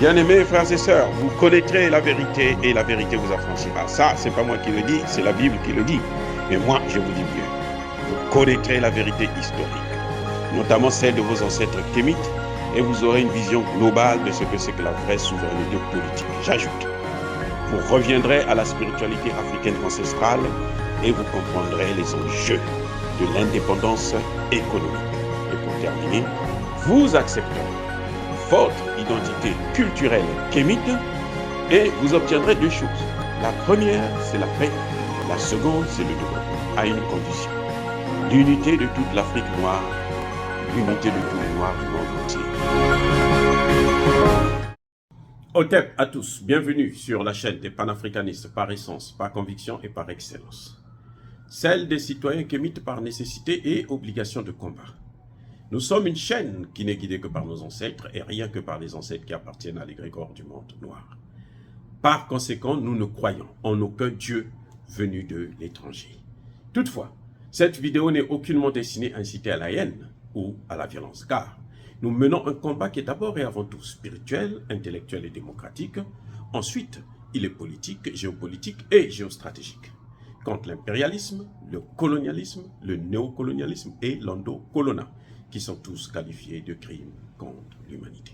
Bien-aimés frères et sœurs, vous connaîtrez la vérité et la vérité vous affranchira. Ça, c'est pas moi qui le dis, c'est la Bible qui le dit. Mais moi, je vous dis mieux. Vous connaîtrez la vérité historique, notamment celle de vos ancêtres kémites, et vous aurez une vision globale de ce que c'est que la vraie souveraineté politique. J'ajoute, vous reviendrez à la spiritualité africaine ancestrale et vous comprendrez les enjeux de l'indépendance économique. Et pour terminer, vous accepterez votre identité culturelle kémite et vous obtiendrez deux choses. La première, c'est la paix. La seconde, c'est le développement, à une condition. L'unité de toute l'Afrique noire, l'unité de tous les Noirs du monde entier. Otep à tous, bienvenue sur la chaîne des panafricanistes par essence, par conviction et par excellence. Celle des citoyens kémites par nécessité et obligation de combat. Nous sommes une chaîne qui n'est guidée que par nos ancêtres et rien que par les ancêtres qui appartiennent à l'égrégore du monde noir. Par conséquent, nous ne croyons en aucun Dieu venu de l'étranger. Toutefois, cette vidéo n'est aucunement destinée à inciter à la haine ou à la violence, car nous menons un combat qui est d'abord et avant tout spirituel, intellectuel et démocratique. Ensuite, il est politique, géopolitique et géostratégique. Contre l'impérialisme, le colonialisme, le néocolonialisme et l'endocolonat, qui sont tous qualifiés de crimes contre l'humanité.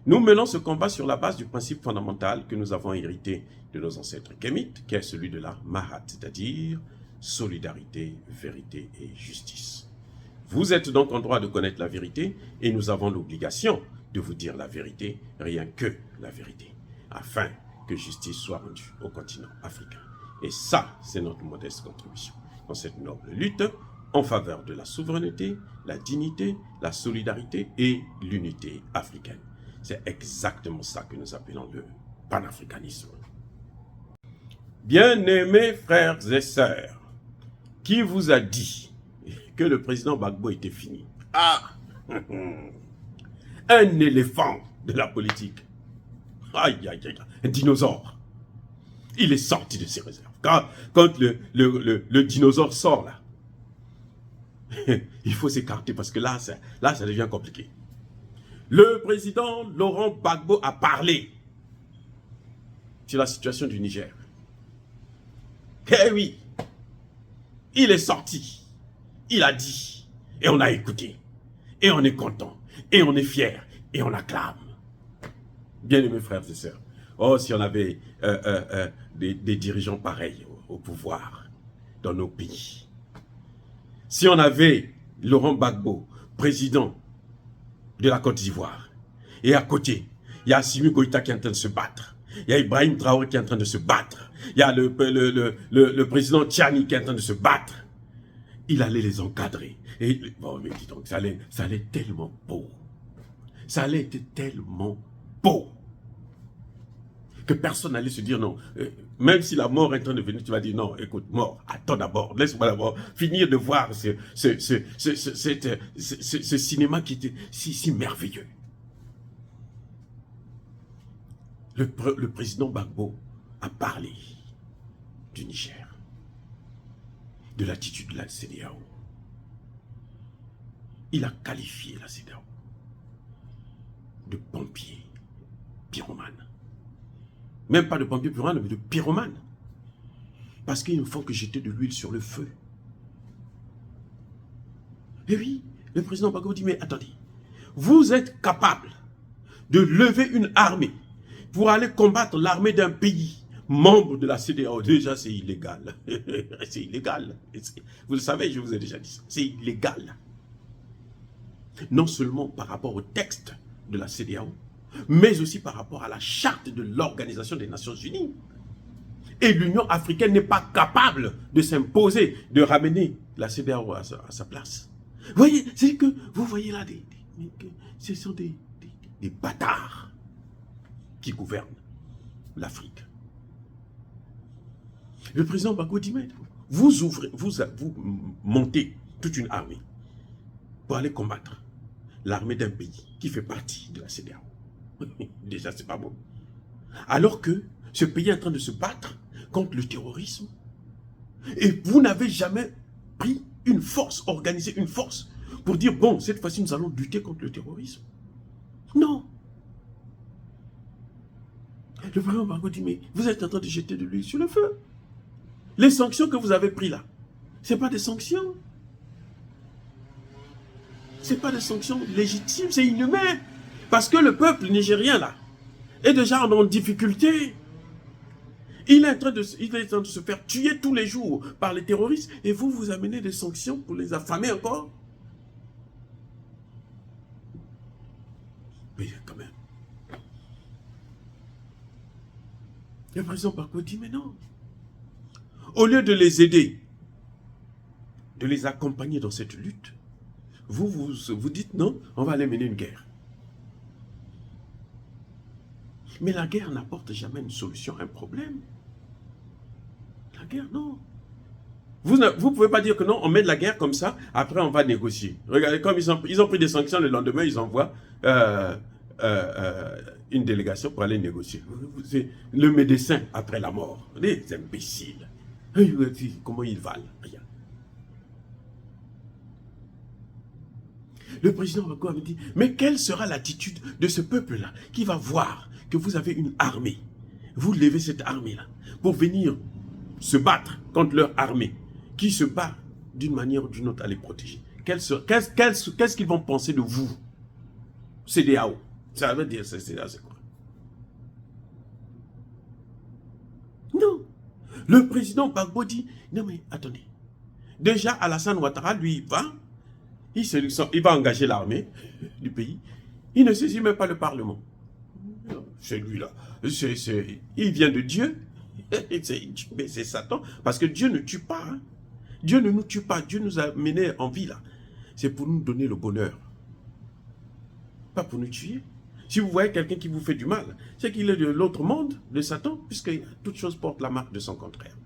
Nous menons ce combat sur la base du principe fondamental que nous avons hérité de nos ancêtres kémites, qui est celui de la Mahat, c'est-à-dire solidarité, vérité et justice. Vous êtes donc en droit de connaître la vérité et nous avons l'obligation de vous dire la vérité, rien que la vérité, afin que justice soit rendue au continent africain. Et ça, c'est notre modeste contribution dans cette noble lutte en faveur de la souveraineté, la dignité, la solidarité et l'unité africaine. C'est exactement ça que nous appelons le panafricanisme. Bien-aimés frères et sœurs, qui vous a dit que le président Gbagbo était fini? Ah, un éléphant de la politique. Aïe, aïe, aïe, un dinosaure. Il est sorti de ses réserves. Quand le dinosaure sort là, il faut s'écarter parce que là, ça devient compliqué. Le président Laurent Gbagbo a parlé sur la situation du Niger. Eh oui, il est sorti, il a dit, et on a écouté, et on est content, et on est fier, et on acclame. Bien-aimés frères et sœurs, oh, si on avait des dirigeants pareils au pouvoir dans nos pays. Si on avait Laurent Gbagbo, président de la Côte d'Ivoire, et à côté, il y a Assimi Goïta qui est en train de se battre, il y a Ibrahim Traoré qui est en train de se battre, il y a le président Tchani qui est en train de se battre, il allait les encadrer. Et bon, mais dis donc, ça allait tellement beau. Ça allait être tellement beau que personne n'allait se dire non. Même si la mort est en train de venir, tu vas dire non, écoute, mort, attends d'abord, laisse-moi d'abord finir de voir ce cinéma qui était si merveilleux. Le président Gbagbo a parlé du Niger, de l'attitude de la CEDEAO. Il a qualifié la CEDEAO de pompier pyromane. Même pas de pompier pyromane, mais de pyromane. Parce qu'ils ne font que jeter de l'huile sur le feu. Et oui, le président Gbagbo dit, mais attendez, vous êtes capable de lever une armée pour aller combattre l'armée d'un pays membre de la CEDEAO. Déjà, c'est illégal. C'est illégal. Vous le savez, je vous ai déjà dit ça. C'est illégal. Non seulement par rapport au texte de la CEDEAO, mais aussi par rapport à la charte de l'Organisation des Nations Unies. Et l'Union africaine n'est pas capable de s'imposer, de ramener la CEDEAO à sa place. Vous voyez, c'est que vous voyez là, ce sont des bâtards qui gouvernent l'Afrique. Le président Gbagbo dit, mais vous montez toute une armée pour aller combattre l'armée d'un pays qui fait partie de la CEDEAO. Déjà, c'est pas bon. Alors que ce pays est en train de se battre contre le terrorisme et vous n'avez jamais pris une force, organisé une force pour dire, bon, cette fois-ci, nous allons lutter contre le terrorisme. Non. Le président Gbagbo dit, mais vous êtes en train de jeter de l'huile sur le feu. Les sanctions que vous avez prises là, ce n'est pas des sanctions. Ce n'est pas des sanctions légitimes, c'est inhumain. Parce que le peuple nigérien là, est déjà en difficulté. Il est en train de se faire tuer tous les jours par les terroristes et vous, vous amenez des sanctions pour les affamer encore. Mais quand même. Le président Gbagbo dit, mais non. Au lieu de les aider, de les accompagner dans cette lutte, vous dites non, on va aller mener une guerre. Mais la guerre n'apporte jamais une solution à un problème. La guerre, non. Vous ne pouvez pas dire que non, on met de la guerre comme ça, après on va négocier. Regardez, comme ils ont pris des sanctions, le lendemain, ils envoient une délégation pour aller négocier. C'est le médecin après la mort. Les imbéciles. Comment ils valent? Rien. Le président Gbagbo me dit, mais quelle sera l'attitude de ce peuple-là qui va voir que vous avez une armée? Vous levez cette armée-là pour venir se battre contre leur armée qui se bat d'une manière ou d'une autre à les protéger. Qu'est-ce qu'ils vont penser de vous? CEDEAO. Ça veut dire CEDEAO, c'est quoi? Non. Le président Gbagbo dit, non mais attendez. Déjà, Alassane Ouattara, lui, il va engager l'armée du pays. Il ne saisit même pas le Parlement. C'est lui-là. Il vient de Dieu. C'est Satan. Parce que Dieu ne tue pas. Hein. Dieu ne nous tue pas. Dieu nous a menés en vie là. C'est pour nous donner le bonheur. Pas pour nous tuer. Si vous voyez quelqu'un qui vous fait du mal, c'est qu'il est de l'autre monde, de Satan, puisque toute chose porte la marque de son contraire.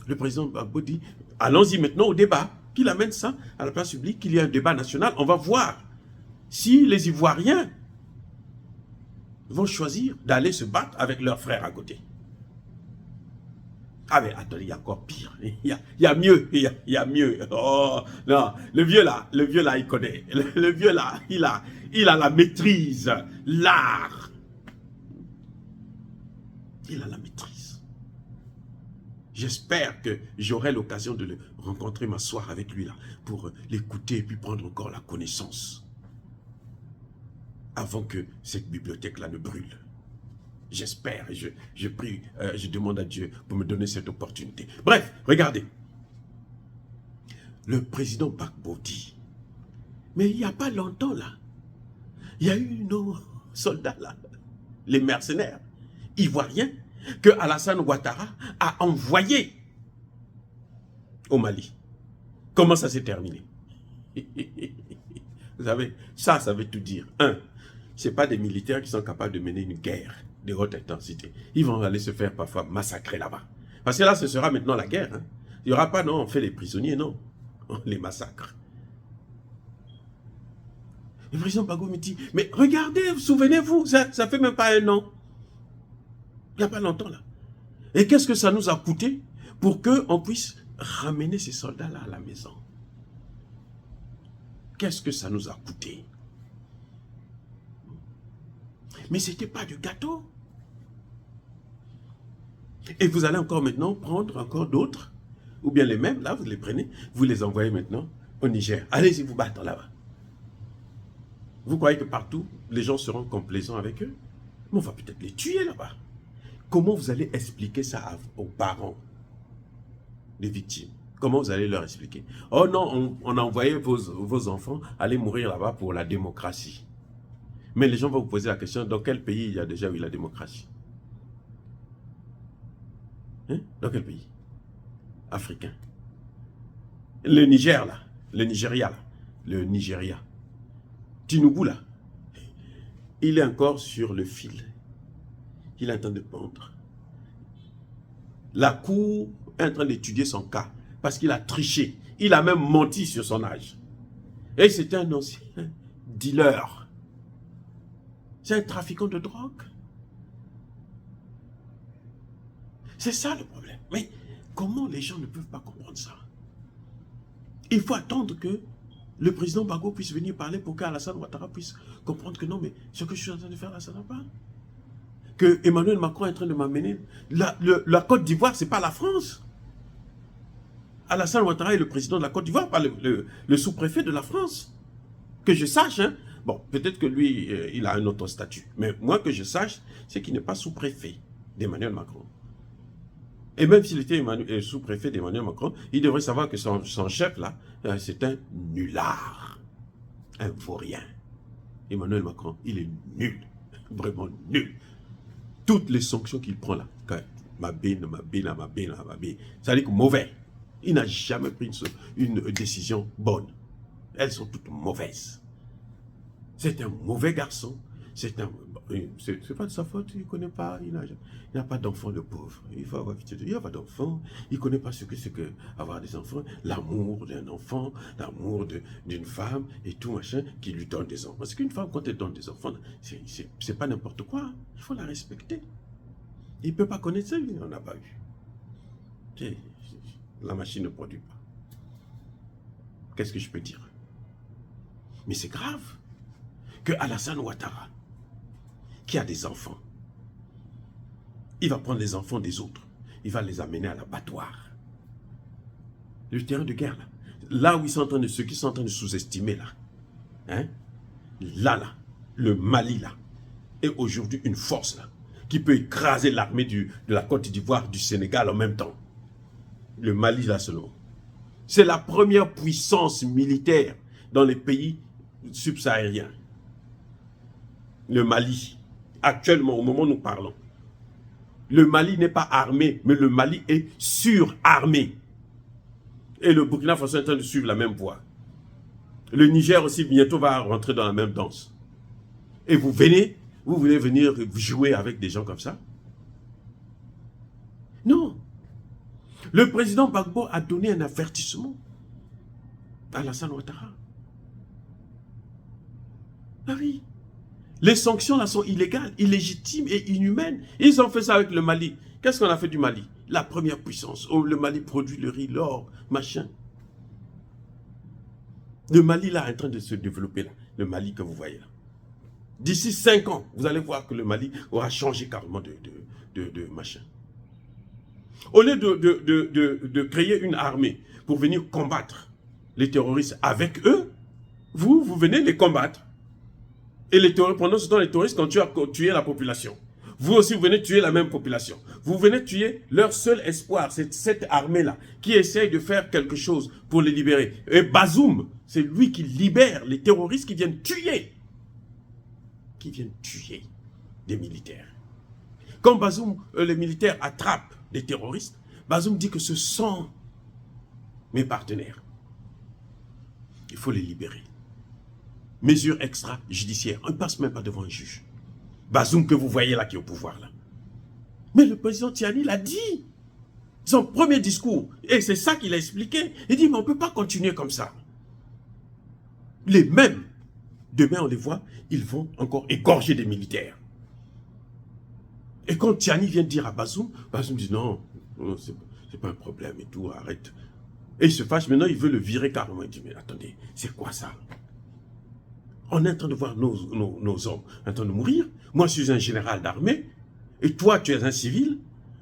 Le président Gbagbo dit, allons-y maintenant au débat. Qu'il amène ça à la place publique, qu'il y ait un débat national. On va voir si les Ivoiriens vont choisir d'aller se battre avec leurs frères à côté. Ah mais attendez, il y a encore pire. Il y a mieux. Il y a mieux. Oh non, le vieux là, il connaît. Le vieux là, il a la maîtrise, l'art. Il a la maîtrise. J'espère que j'aurai l'occasion de le rencontrer, m'asseoir avec lui là, pour l'écouter et puis prendre encore la connaissance. Avant que cette bibliothèque-là ne brûle. J'espère, je prie, je demande à Dieu pour me donner cette opportunité. Bref, regardez. Le président Gbagbo dit, mais il n'y a pas longtemps là, il y a eu nos soldats là, les mercenaires ivoiriens, que Alassane Ouattara a envoyé au Mali. Comment ça s'est terminé? Vous savez, ça veut tout dire. Ce n'est pas des militaires qui sont capables de mener une guerre de haute intensité. Ils vont aller se faire parfois massacrer là-bas. Parce que là, ce sera maintenant la guerre. Hein. Il n'y aura pas, non, on fait les prisonniers, non. On les massacre. Le président Gbagbo me dit, mais regardez, souvenez-vous, ça fait même pas un an. Il n'y a pas longtemps là. Et qu'est-ce que ça nous a coûté pour qu'on puisse ramener ces soldats-là à la maison? Qu'est-ce que ça nous a coûté? Mais ce n'était pas du gâteau. Et vous allez encore maintenant prendre encore d'autres, ou bien les mêmes, là, vous les prenez, vous les envoyez maintenant au Niger. Allez-y vous battre là-bas. Vous croyez que partout, les gens seront complaisants avec eux? Mais on va peut-être les tuer là-bas. Comment vous allez expliquer ça aux parents des victimes? Comment vous allez leur expliquer? Oh non, on a envoyé vos enfants aller mourir là-bas pour la démocratie. Mais les gens vont vous poser la question, dans quel pays il y a déjà eu la démocratie? Hein? Dans quel pays? Africain. Le Niger là, le Nigeria là, le Nigeria. Tinubu là, il est encore sur le fil. Il est en train de pendre. La cour est en train d'étudier son cas parce qu'il a triché. Il a même menti sur son âge. Et c'était un ancien dealer. C'est un trafiquant de drogue. C'est ça le problème. Mais comment les gens ne peuvent pas comprendre ça? Il faut attendre que le président Gbagbo puisse venir parler pour qu'Alassane Ouattara puisse comprendre que non, mais ce que je suis en train de faire là, ça ne va pas. Que Emmanuel Macron est en train de m'amener. La Côte d'Ivoire, ce n'est pas la France. Alassane Ouattara est le président de la Côte d'Ivoire, pas le sous-préfet de la France. Que je sache, hein. Bon, peut-être que lui, il a un autre statut. Mais moi, que je sache, c'est qu'il n'est pas sous-préfet d'Emmanuel Macron. Et même s'il était sous-préfet d'Emmanuel Macron, il devrait savoir que son chef, là, c'est un nullard. Un vaurien. Emmanuel Macron, il est nul. Vraiment nul. Toutes les sanctions qu'il prend là, ça veut dire que mauvais. Il n'a jamais pris une décision bonne. Elles sont toutes mauvaises. C'est un mauvais garçon. C'est pas de sa faute, il ne connaît pas, il n'a pas d'enfant de pauvre. Il faut avoir il n'a pas d'enfant, il ne connaît pas ce que c'est que avoir des enfants, l'amour d'un enfant, l'amour d'une femme et tout machin qui lui donne des enfants. Parce qu'une femme, quand elle donne des enfants, c'est pas n'importe quoi, il faut la respecter. Il ne peut pas connaître ça, il n'en a pas eu. La machine ne produit pas. Qu'est-ce que je peux dire? Mais c'est grave que Alassane Ouattara, qui a des enfants, il va prendre les enfants des autres, il va les amener à l'abattoir. Le terrain de guerre, là où ils sont en train de, ceux qui sont en train de sous-estimer, là, hein, là, le Mali, là, est aujourd'hui une force, là, qui peut écraser l'armée de la Côte d'Ivoire, du Sénégal en même temps. Le Mali, là, seulement. C'est la première puissance militaire dans les pays subsahariens. Le Mali, actuellement, au moment où nous parlons, le Mali n'est pas armé, mais le Mali est surarmé. Et le Burkina Faso est en train de suivre la même voie. Le Niger aussi bientôt va rentrer dans la même danse. Et vous voulez venir jouer avec des gens comme ça? Non. Le président Gbagbo a donné un avertissement à Alassane Ouattara. Ah oui. Les sanctions là sont illégales, illégitimes et inhumaines. Ils ont fait ça avec le Mali. Qu'est-ce qu'on a fait du Mali? La première puissance. Oh, le Mali produit le riz, l'or, machin. Le Mali là est en train de se développer là. Le Mali que vous voyez là. D'ici 5 ans, vous allez voir que le Mali aura changé carrément de machin. Au lieu de créer une armée pour venir combattre les terroristes avec eux, vous venez les combattre. Et les terroristes, pendant ce temps, les terroristes continuent à tuer la population. Vous aussi, vous venez tuer la même population. Vous venez tuer leur seul espoir, c'est cette armée-là, qui essaye de faire quelque chose pour les libérer. Et Bazoum, c'est lui qui libère les terroristes qui viennent tuer. Des militaires. Quand Bazoum, les militaires attrapent des terroristes, Bazoum dit que ce sont mes partenaires. Il faut les libérer. Mesure extrajudiciaire. On ne passe même pas devant un juge. Bazoum que vous voyez là qui est au pouvoir là. Mais le président Tiani l'a dit. Son premier discours. Et c'est ça qu'il a expliqué. Il dit mais on ne peut pas continuer comme ça. Les mêmes. Demain on les voit. Ils vont encore égorger des militaires. Et quand Tiani vient dire à Bazoum, Bazoum dit non c'est pas un problème et tout, arrête. Et il se fâche maintenant, il veut le virer carrément. Il dit mais attendez, c'est quoi ça? On est en train de voir nos hommes en train de mourir. Moi, je suis un général d'armée. Et toi, tu es un civil.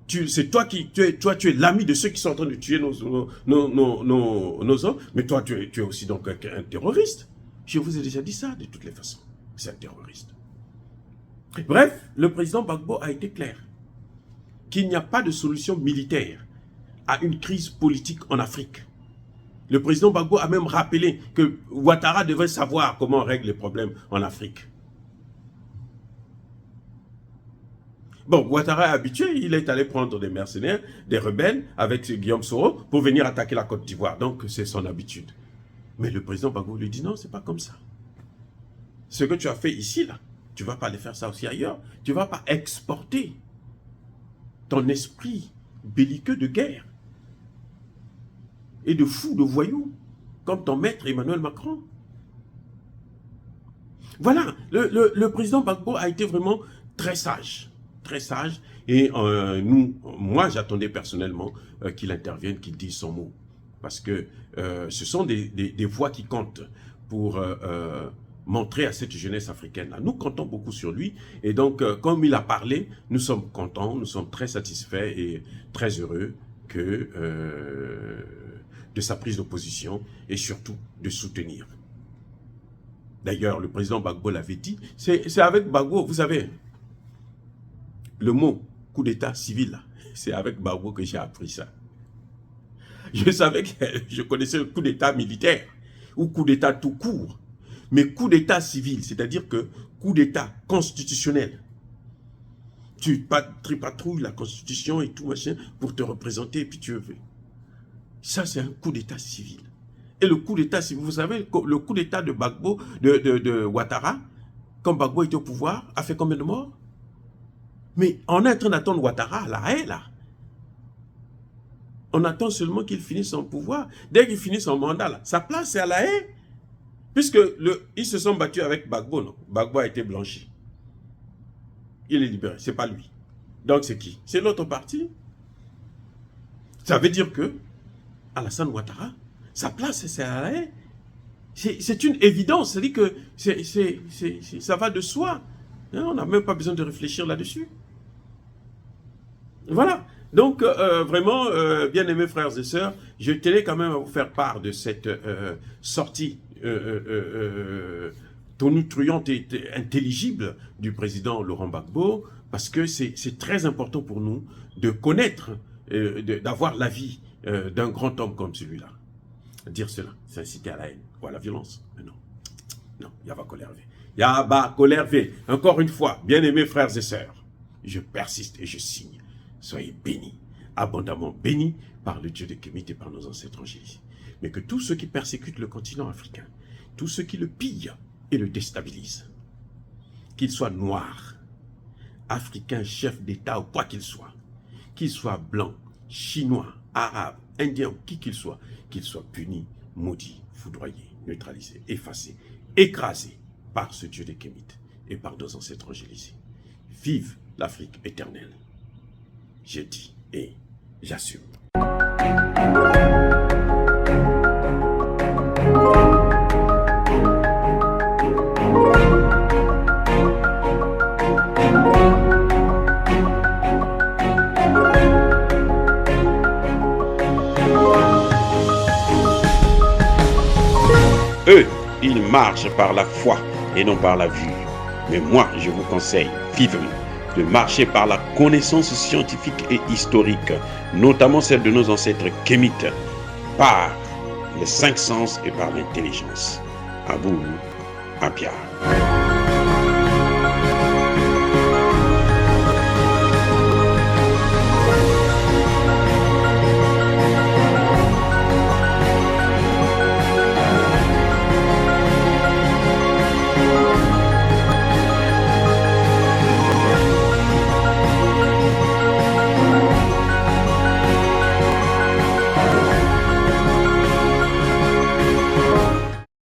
C'est toi tu es l'ami de ceux qui sont en train de tuer nos hommes. Mais toi, tu es aussi donc un terroriste. Je vous ai déjà dit ça de toutes les façons. C'est un terroriste. Bref, le président Gbagbo a été clair. Qu'il n'y a pas de solution militaire à une crise politique en Afrique. Le président Gbagbo a même rappelé que Ouattara devait savoir comment on règle les problèmes en Afrique. Bon, Ouattara est habitué, il est allé prendre des mercenaires, des rebelles, avec Guillaume Soro, pour venir attaquer la Côte d'Ivoire. Donc, c'est son habitude. Mais le président Gbagbo lui dit non, c'est pas comme ça. Ce que tu as fait ici, là, tu ne vas pas aller faire ça aussi ailleurs. Tu ne vas pas exporter ton esprit belliqueux de guerre et de fou, de voyou, comme ton maître Emmanuel Macron. Voilà, le président Gbagbo a été vraiment très sage. Très sage. Et moi, j'attendais personnellement qu'il intervienne, qu'il dise son mot. parce que ce sont des voix qui comptent pour montrer à cette jeunesse africaine-là. Nous comptons beaucoup sur lui, et donc, comme il a parlé, nous sommes contents, nous sommes très satisfaits et très heureux de sa prise de position, et surtout de soutenir. D'ailleurs, le président Gbagbo l'avait dit, c'est avec Gbagbo, vous savez, le mot coup d'état civil, c'est avec Gbagbo que j'ai appris ça. Je savais que je connaissais le coup d'état militaire, ou coup d'état tout court, mais coup d'état civil, c'est-à-dire que coup d'état constitutionnel. Tu patrouilles la constitution et tout machin pour te représenter, et puis tu veux. Ça, c'est un coup d'état civil. Et le coup d'état civil, vous savez, le coup d'état de Gbagbo, de Ouattara, quand Gbagbo était au pouvoir, a fait combien de morts? Mais on est en train d'attendre Ouattara à la haie, là. On attend seulement qu'il finisse son pouvoir. Dès qu'il finit son mandat, là, sa place, c'est à la haie. Puisque ils se sont battus avec Gbagbo, non? Gbagbo a été blanchi. Il est libéré, c'est pas lui. Donc c'est qui? C'est l'autre parti. Ça veut dire que Alassane Ouattara, sa place, c'est à la haie. C'est une évidence, c'est-à-dire que ça va de soi. On n'a même pas besoin de réfléchir là-dessus. Voilà. Donc, vraiment, bien-aimés frères et sœurs, je tenais quand même à vous faire part de cette sortie tonitruante et intelligible du président Laurent Gbagbo, parce que c'est très important pour nous de connaître, d'avoir l'avis d'un grand homme comme celui-là. Dire cela, c'est inciter à la haine ou à la violence. Mais non, non, Yaba Kolervé. Yaba Kolervé, encore une fois, bien-aimés frères et sœurs, je persiste et je signe. Soyez bénis, abondamment bénis par le Dieu de Kémit et par nos ancêtres angéliques. Mais que tous ceux qui persécutent le continent africain, tous ceux qui le pillent et le déstabilisent, qu'ils soient noirs, africains, chefs d'État ou quoi qu'ils soient blancs, chinois, arabes, indiens ou qui qu'ils soient punis, maudits, foudroyés, neutralisés, effacés, écrasés par ce Dieu de Kémit et par nos ancêtres angélisés. Vive l'Afrique éternelle. J'ai dit et j'assume. Eux, ils marchent par la foi et non par la vue. Mais moi, je vous conseille vivement de marcher par la connaissance scientifique et historique, notamment celle de nos ancêtres kémites, par les 5 sens et par l'intelligence. À vous, à Pierre.